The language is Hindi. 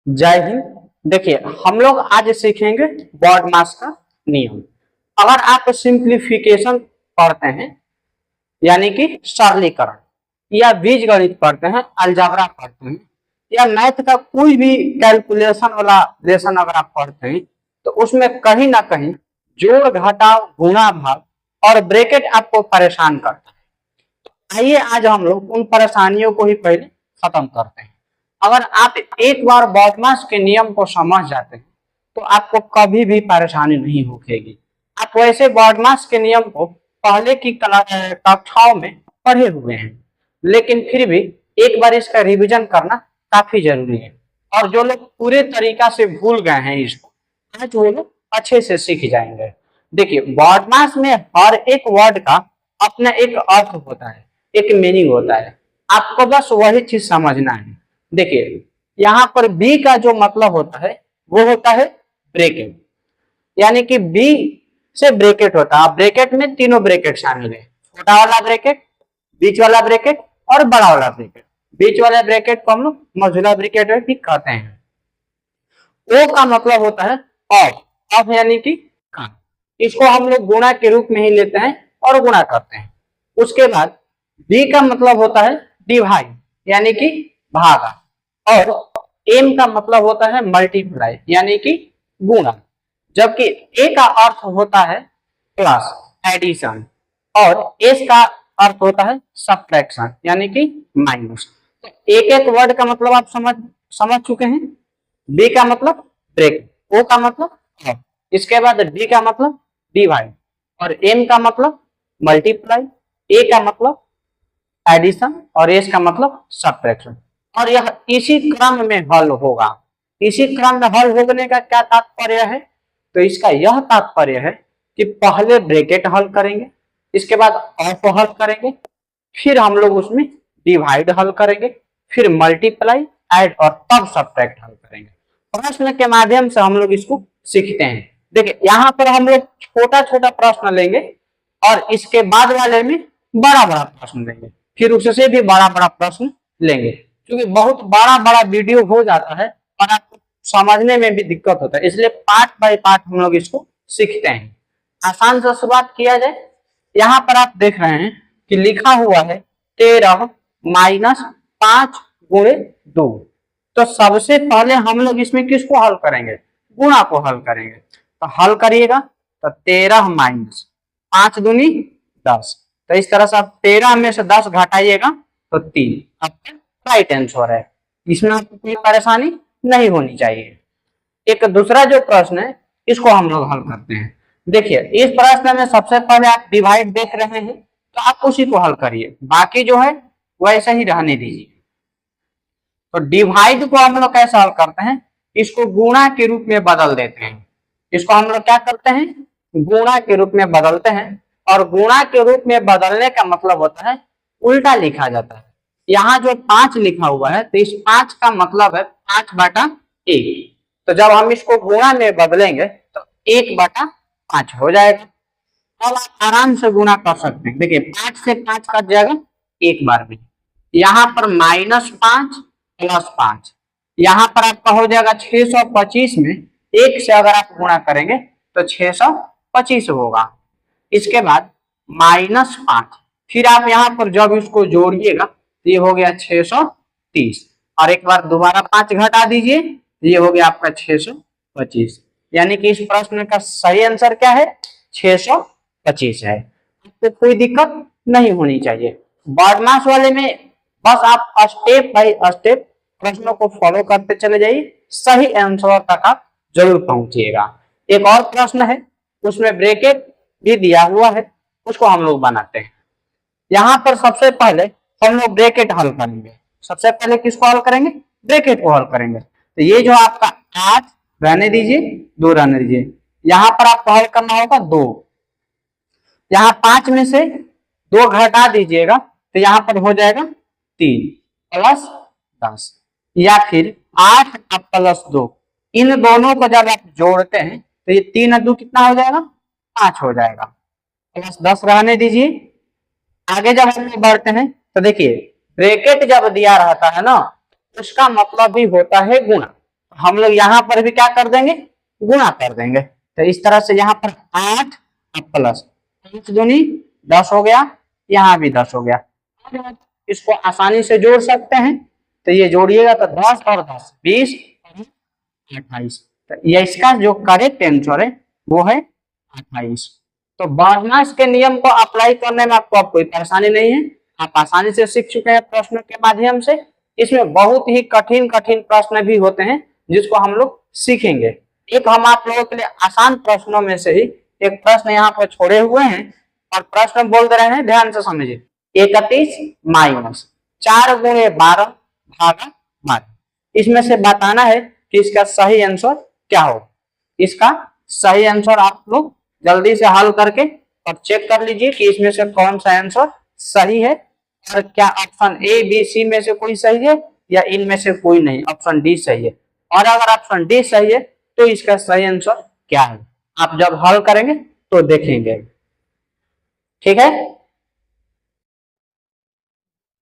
जय हिंद। देखिए, हम लोग आज सीखेंगे बॉडमास का नियम। अगर आप सिंप्लीफिकेशन पढ़ते हैं यानी कि सरलीकरण, या बीजगणित पढ़ते हैं, अलजेब्रा पढ़ते हैं, या मैथ का कोई भी कैलकुलेशन वाला लेसन अगर आप पढ़ते हैं, तो उसमें कहीं ना कहीं जोड़ घटाव गुणा भाग और ब्रैकेट आपको परेशान करता है। आइए आज हम लोग उन परेशानियों को ही पहले खत्म करते हैं। अगर आप एक बार बॉडमास के नियम को समझ जाते हैं तो आपको कभी भी परेशानी नहीं होगी। आप वैसे बॉडमास के नियम को पहले की कक्षाओं में पढ़े हुए हैं, लेकिन फिर भी एक बार इसका रिवीजन करना काफी जरूरी है। और जो लोग पूरे तरीका से भूल गए हैं इसको, आज वो लोग अच्छे से सीख जाएंगे। देखिए, बॉडमास में हर एक वर्ड का अपना एक अर्थ होता है, एक मीनिंग होता है। आपको बस वही चीज समझना है। देखिए, यहाँ पर बी का जो मतलब होता है वो होता है ब्रैकेट, यानी कि बी से ब्रैकेट होता है। ब्रैकेट में तीनों ब्रैकेट शामिल है, छोटा वाला ब्रैकेट, बीच वाला ब्रैकेट और बड़ा वाला ब्रैकेट। बीच वाले ब्रैकेट को हम लोग मझोला ब्रैकेट भी कहते हैं। ओ का मतलब होता है ऑफ यानी कि का। इसको हम लोग गुणा के रूप में ही लेते हैं और गुणा करते हैं। उसके बाद बी का मतलब होता है डिवाइड यानी कि भागा, और एम का मतलब होता है मल्टीप्लाई यानी कि गुणा, जबकि ए का अर्थ होता है प्लस एडिशन, और एस का अर्थ होता है सब्ट्रैक्शन यानी कि माइनस। तो एक एक वर्ड का मतलब आप समझ चुके हैं। बी का मतलब ब्रेक, ओ का मतलब ऑफ, इसके बाद डी का मतलब डिवाइड, और एम का मतलब मल्टीप्लाई, ए का मतलब एडिशन और एस का मतलब सब्ट्रैक्शन। और यह इसी क्रम में हल होगा। इसी क्रम में हल होने का क्या तात्पर्य है? तो इसका यह तात्पर्य है कि पहले ब्रैकेट हल करेंगे, इसके बाद ऑफ हल करेंगे, फिर हम लोग उसमें डिवाइड हल करेंगे, फिर मल्टीप्लाई, ऐड और तब सब्ट्रैक्ट हल करेंगे। प्रश्न के माध्यम से हम लोग इसको सीखते हैं। देखिए, यहाँ पर हम लोग छोटा छोटा प्रश्न लेंगे और इसके बाद वाले में बड़ा बड़ा प्रश्न लेंगे, फिर उससे भी बड़ा बड़ा प्रश्न लेंगे। क्योंकि बहुत बड़ा बड़ा वीडियो हो जाता है और आपको समझने में भी दिक्कत होता है, इसलिए पार्ट बाय पार्ट हम लोग इसको सीखते हैं। आसान से शुरुआत किया जाए। यहाँ पर आप देख रहे हैं कि लिखा हुआ है 13 माइनस 5 गुणे 2। तो सबसे पहले हम लोग इसमें किसको हल करेंगे? गुणा को हल करेंगे। तो हल करिएगा तो 13 माइनस 5 दूनी 10। तो इस तरह से आप 13 में से 10 घटाइएगा तो 3, आपका राइट आंसर है। इसमें आपको कोई परेशानी नहीं होनी चाहिए। एक दूसरा जो प्रश्न है इसको हम लोग हल करते हैं। देखिए, इस प्रश्न में सबसे पहले आप डिवाइड देख रहे हैं तो आप उसी को हल करिए, बाकी जो है वैसे ही रहने दीजिए। तो डिवाइड को हम लोग कैसे हल करते हैं? इसको गुणा के रूप में बदल देते हैं। इसको हम लोग क्या करते हैं? गुणा के रूप में बदलते हैं। और गुणा के रूप में बदलने का मतलब होता है उल्टा लिखा जाता है। यहाँ जो 5 लिखा हुआ है तो इस 5 का मतलब है 5/1। तो जब हम इसको गुणा में बदलेंगे तो 1/5 हो जाएगा। अब आप आराम से गुणा कर सकते हैं। देखिए, 5 से 5 कट जाएगा एक बार में। यहाँ पर -5 + 5, यहाँ पर आपका हो जाएगा 625 में 1 से अगर आप गुणा करेंगे तो 625 होगा। इसके बाद -5, फिर आप यहाँ पर जब इसको जोड़िएगा तो ये हो गया 630, और एक बार दोबारा 5 घटा दीजिए, ये हो गया आपका 625। यानी कि इस प्रश्न का सही आंसर क्या है? 625 है। आपको कोई दिक्कत नहीं होनी चाहिए। बॉडमास वाले में बस आप स्टेप बाय स्टेप प्रश्नों को फॉलो करते चले जाइए, सही आंसर तक आप जरूर पहुंचिएगा। एक और प्रश्न है, उसमें ब्रैकेट भी दिया हुआ है, उसको हम लोग बनाते हैं। यहाँ पर सबसे पहले हम लोग ब्रैकेट हल करेंगे। सबसे पहले किसको हल करेंगे? ब्रैकेट को हल करेंगे। तो ये जो आपका 8 रहने दीजिए, 2 रहने दीजिए, यहाँ पर आपको हल करना होगा 2। यहाँ 5 में से 2 घटा दीजिएगा तो यहाँ पर हो जाएगा 3 + 10, या फिर 8 + 2। इन दोनों को जब आप जोड़ते हैं तो ये 3 और 2 कितना हो जाएगा? 5 हो जाएगा। +10 रहने दीजिए। आगे जब हम बढ़ते हैं तो देखिए, ब्रैकेट जब दिया रहता है ना, उसका मतलब भी होता है गुणा। हम लोग यहाँ पर भी क्या कर देंगे, गुणा कर देंगे। तो इस तरह से यहाँ पर 8 प्लस 5 दूनी 10 हो गया, यहाँ भी 10 हो गया। इसको आसानी से जोड़ सकते हैं, तो ये जोड़िएगा तो 10 और 10 20 और 28। तो ये इसका जो करेक्ट आंसर है वो है 28। तो बॉडमास के नियम को अप्लाई करने में आपको कोई परेशानी नहीं है, आप आसानी से सीख चुके हैं प्रश्नों के माध्यम से। इसमें बहुत ही कठिन कठिन प्रश्न भी होते हैं जिसको हम लोग सीखेंगे। एक हम आप लोगों के लिए आसान प्रश्नों में से ही एक प्रश्न यहाँ पर छोड़े हुए हैं और प्रश्न बोल दे रहे हैं, ध्यान से समझिए। 31 माइनस 4 गुणे 12 भागा 12, इसमें से बताना है कि इसका सही आंसर क्या हो। इसका सही आंसर आप लोग जल्दी से हल करके और चेक कर लीजिए कि इसमें से कौन सा आंसर सही है और क्या ऑप्शन ए बी सी में से कोई सही है या इनमें से कोई नहीं, ऑप्शन डी सही है। और अगर ऑप्शन डी सही है तो इसका सही आंसर क्या है, आप जब हल करेंगे तो देखेंगे। ठीक है।